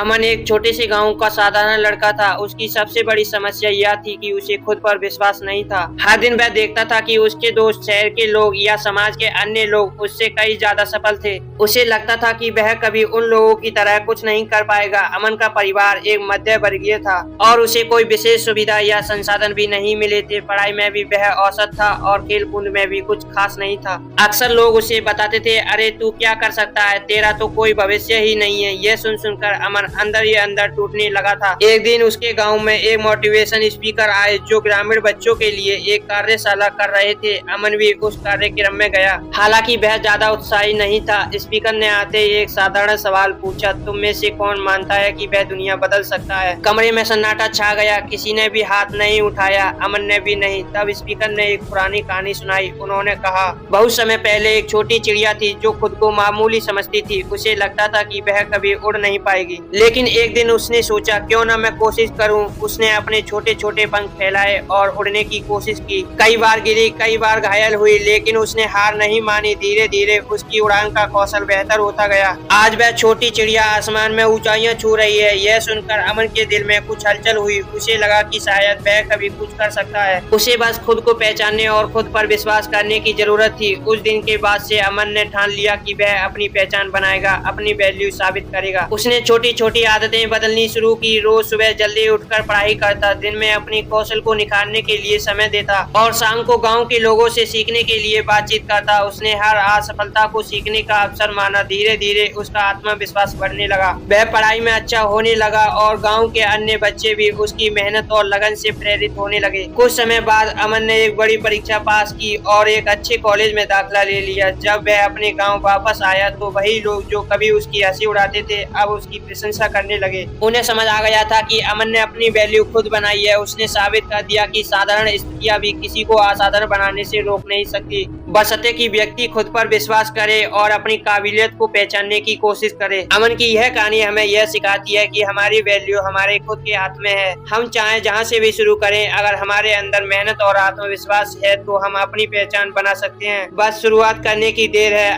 अमन एक छोटे से गांव का साधारण लड़का था। उसकी सबसे बड़ी समस्या यह थी कि उसे खुद पर विश्वास नहीं था। हर दिन वह देखता था कि उसके दोस्त, शहर के लोग या समाज के अन्य लोग उससे कई ज्यादा सफल थे। उसे लगता था कि वह कभी उन लोगों की तरह कुछ नहीं कर पाएगा। अमन का परिवार एक मध्य वर्गीय था और उसे कोई विशेष सुविधा या संसाधन भी नहीं मिले थे। पढ़ाई में भी वह औसत था और खेल कूद में भी कुछ खास नहीं था। अक्सर लोग उसे बताते थे, अरे तू क्या कर सकता है, तेरा तो कोई भविष्य ही नहीं है। यह सुन सुनकर अमन अंदर ही अंदर टूटने लगा था। एक दिन उसके गांव में एक मोटिवेशन स्पीकर आए जो ग्रामीण बच्चों के लिए एक कार्यशाला कर रहे थे। अमन भी उस कार्यक्रम में गया। हालांकि वह ज्यादा उत्साही नहीं था। स्पीकर ने आते ही एक साधारण सवाल पूछा, तुम में से कौन मानता है कि वह दुनिया बदल सकता है? कमरे में सन्नाटा छा गया। किसी ने भी हाथ नहीं उठाया, अमन ने भी नहीं। तब स्पीकर ने एक पुरानी कहानी सुनाई। उन्होंने कहा, बहुत समय पहले एक छोटी चिड़िया थी जो खुद को मामूली समझती थी। उसे लगता था कि वह कभी उड़ नहीं पाएगी, लेकिन एक दिन उसने सोचा, क्यों ना मैं कोशिश करूं। उसने अपने छोटे छोटे पंख फैलाए और उड़ने की कोशिश की। कई बार गिरी, कई बार घायल हुई, लेकिन उसने हार नहीं मानी। धीरे धीरे उसकी उड़ान का कौशल बेहतर होता गया। आज वह छोटी चिड़िया आसमान में ऊंचाइयां छू रही है। यह सुनकर अमन के दिल में कुछ हलचल हुई। उसे लगा कि शायद वह कभी कुछ कर सकता है। उसे बस खुद को पहचानने और खुद पर विश्वास करने की जरूरत थी। उस दिन के बाद से अमन ने ठान लिया कि वह अपनी पहचान बनाएगा, अपनी वैल्यू साबित करेगा। उसने छोटी छोटी आदतें बदलनी शुरू की। रोज सुबह जल्दी उठकर पढ़ाई करता, दिन में अपनी कौशल को निखारने के लिए समय देता और शाम को गांव के लोगों से सीखने के लिए बातचीत करता। उसने हर असफलता को सीखने का अवसर माना। धीरे धीरे उसका आत्मविश्वास बढ़ने लगा। वह पढ़ाई में अच्छा होने लगा और गांव के अन्य बच्चे भी उसकी मेहनत और लगन से प्रेरित होने लगे। कुछ समय बाद अमन ने एक बड़ी परीक्षा पास की और एक अच्छे कॉलेज में दाखिला ले लिया। जब वह अपने गाँव वापस आया तो वही लोग जो कभी उसकी हंसी उड़ाते थे अब उसकी प्रशंसा करने लगे। उन्हें समझ आ गया था कि अमन ने अपनी वैल्यू खुद बनाई है। उसने साबित कर दिया कि साधारण स्थितियां भी किसी को असाधारण बनाने से रोक नहीं सकती, बशर्ते कि व्यक्ति खुद पर विश्वास करे और अपनी काबिलियत को पहचानने की कोशिश करे। अमन की यह कहानी हमें यह सिखाती है कि हमारी वैल्यू हमारे खुद के हाथ में है। हम चाहे जहां से भी शुरू करें, अगर हमारे अंदर मेहनत और आत्मविश्वास है तो हम अपनी पहचान बना सकते हैं। बस शुरुआत करने की देर है।